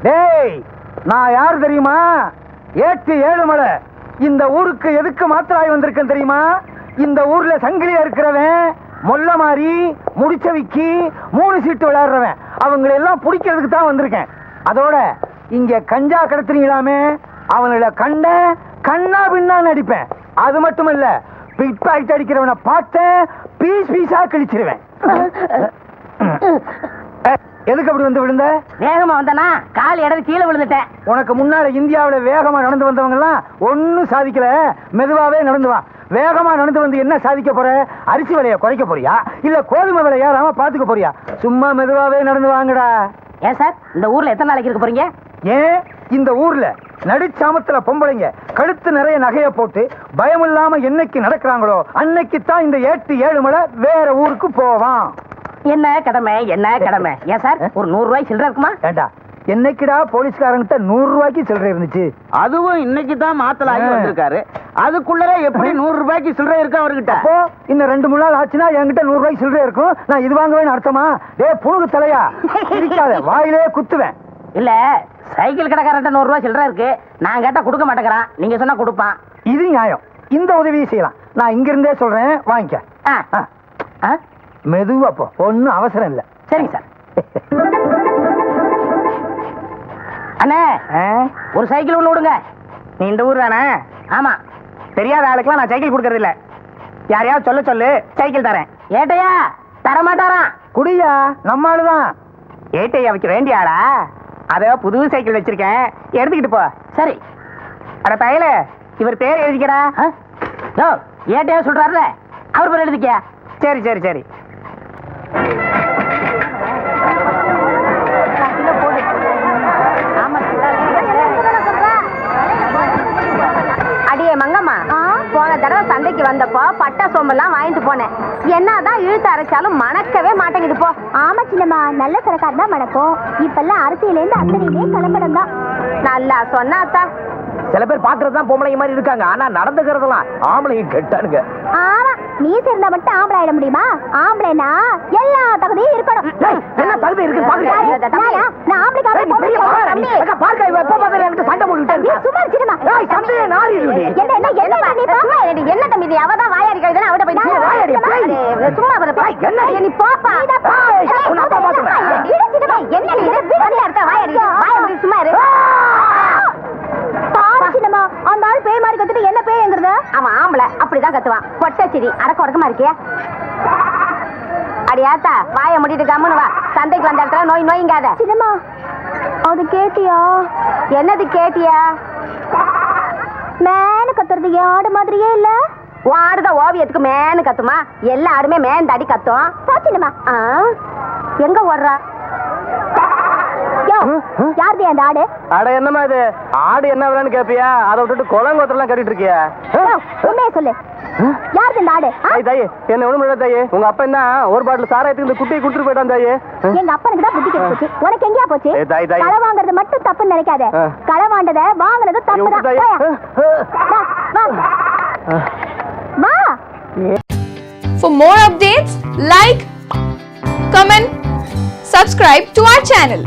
டேய், நான் யார் தெரியுமா? ஏட்டு ஏழுமலை. இந்த ஊருக்கு எதுக்கு மாத்திராய் வந்திருக்கேன் தெரியுமா? இந்த ஊர்ல சங்கிலியா இருக்கிறவன், மொல்ல மாறி, முடிச்சவிக்கி, 3 சீட்டு விளையாடுறவன், அவங்களை எல்லாம் பிடிக்கிறதுக்கு தான் வந்திருக்கேன். அதோட இங்க கஞ்சா கடத்துறீங்களாமே, அவங்கள கண்ட கண்ணா பின்னா நடிப்பேன். அது மட்டும் இல்ல, பிக் பாக்கெட் அடிக்கிறவனை பார்த்தேன் பீஸ் பீஸா கிழிச்சிருவேன். எதுக்கு அப்படி வந்து விழுந்த? வேகமா வந்தனா கால் இடது கீழே விழுந்துட்டேன். உனக்கு முன்னால இந்தியாவில வேகமா நடந்து வந்தவங்க எல்லாம் ஒன்னும் சாதிக்கல. மெதுவாவே நடந்து வா. வேகமா நடந்து வந்து என்ன சாதிக்க போற? அரிசி விலைய குறைக்க போறியா, இல்ல கோதுமை விலை ஏறாம பாத்துக்க போறியா? சும்மா மெதுவாவே நடந்து வாங்கடா. ஏன் சார், இந்த ஊர்ல எத்தனை நாளைக்கு இருக்க போறீங்க? ஏன் இந்த ஊர்ல நடுச்சாமத்துல பொம்பளைங்க கழுத்து நிறைய நகைய போட்டு பயம் இல்லாம என்னைக்கு நடக்கிறாங்களோ அன்னைக்கு தான் இந்த ஏட்டு ஏழுமலை வேற ஊருக்கு போவான். என்ன கடமை என்ன கடமை? ஏன் சார், ஒரு 100 ரூபாய் சில்லறை இருக்குமா? ஏண்டா, என்னைக்குடா போலீஸ்காரங்கிட்ட 100 ரூபாய்க்கு சில்லறை இருந்துச்சு? அதுவும் இன்னைக்கு தான் மாத்தலாகி வந்திருக்காரு. அதுக்குள்ளே எப்படி 100 ரூபாய்க்கு சில்லறை இருக்கு அவர்கிட்ட? அப்போ இன்னும் 2-3 நாள் ஆச்சுன்னா என்கிட்ட 100 ரூபாய்க்கு சில்லறை இருக்கும். நான் இது வாங்குவேன்னு அர்த்தமா? புழுகு தலையா, இருக்காத வாயிலே குத்துவேன். இல்ல, சைக்கிள் கடைக்காரன் 100 ரூபாய் சில்லறை இருக்கு, நான் கேட்டா கொடுக்க மாட்டேங்கிறான், நீங்க சொன்னா கொடுப்பான். இது நியாயம். இந்த உதவியை செய்யலாம். நான் இங்க இருந்தே சொல்றேன், வாங்கிக்க. மெதுவா போ, ஒன்னும் அவசரம் இல்ல. சரிங்க சார். அண்ணே, ஒரு சைக்கிள் ஒண்ணு விடுங்க. நீ இந்த ஊர் தானே? ஆமா. தெரியாத ஆளுக்கெல்லாம் நான் சைக்கிள் கொடுக்கறது இல்ல. யாரையாவது சொல்ல சொல்லு, சைக்கிள் தரேன். ஏட்டையா தரமாட்டாராம். குடியா, நம்ம ஆளுதான். ஏட்டையா வைக்க வேண்டிய ஆளா? அத புது சைக்கிள் வச்சிருக்கேன், எடுத்துக்கிட்டு போ. சரி. அட பயல, இவர் பேர் எழுதிக்கடா. ஏட்டையா சொல்றாருல, அவர் பேர் எழுதிக்க. சரி சரி சரி. அடியே மங்கம்மா, போன தடவை சந்தைக்கு வந்தப்போ பட்டா சோம்பெல்லாம் வாங்கிட்டு போனேன். என்னதான் இழுத்து அரைச்சாலும் மணக்கவே மாட்டேங்குது போ. ஆமா சின்னம்மா, நல்ல சரக்கார் தான் மணக்கும். இப்பெல்லாம் அரிசியில இருந்து அத்தனையுமே கலப்படம் தான். நல்லா சொன்னாத்தா. சில பேர் பாக்குறதுதான் பொம்பளை மாதிரி இருக்காங்க, ஆனா நடந்துக்கிறதெல்லாம் ஆம்பளைங்க கெட்டானுங்க. ஆமா, நீ சேர்ந்தா மட்டும் ஆம்பளை ஆயிட முடியுமா? ஆம்பளைனா எல்லா தகுதியும் இருக்கணும். என்ன தகுதி இருக்கு பாக்குறியா? நான் ஆம்பளைக்காக சண்டை போட்டு சும்மா சின்னம்மா. என்ன தம்பி, அவதான் வாயாடி கழுதுன்னு அவட போய் சும்மா நீ போப்பா. சும்மா இரு. சின்னம்மா, அந்த ஆள் பேய் மாதிரி கத்துட்டு என்ன பேய்ங்கிறது? அவன் ஆம்பளை, அப்படிதான் கத்துவான். பொட்டச்சிரி அடக்க உடக்கமா இருக்கிய. அடியாத்தா, வாய முடிட்டு கம்முன்னு வா. சந்தைக்கு வந்த இடத்துல நோய் நோய்ங்காத. சின்னம்மா, அது கேட்டியா? என்னது கேட்டியா? மேனு கத்துறது ஆடு மாதிரியே இல்ல. ஆடுதான் ஓவியத்துக்கு மேனு கத்துமா? எல்லா ஆடுமே மேந்தாடி கத்தும். போச்சுமா. எங்க ஓடுறா? யாருது அந்த ஆடு? அட என்னமா இது? ஆடு என்ன வேணும்னு கேப்பியா? அதை விட்டுட்டு குளங்கோத்தெல்லாம் கட்டிட்டு இருக்கியா? உண்மையை சொல்லு, யாருது இந்த ஆடு? தாயே, என்ன ஒண்ணும் இல்ல தாயே. உங்க அப்பா என்ன ஒரு பாட்டில் சாராயத்துக்கு இந்த குட்டியை கொடுத்துட்டு போயிட்டான் தாயே. எங்க அப்பனுக்கு தான் புத்தி கெட்டு போச்சு. உனக்கு எங்கயா போச்சு? களை வாங்குறது மட்டும் தப்புன்னு நினைக்காத. களை வாண்டத வாங்குறது தப்புதான். வா. For more updates, like, comment, subscribe to our channel.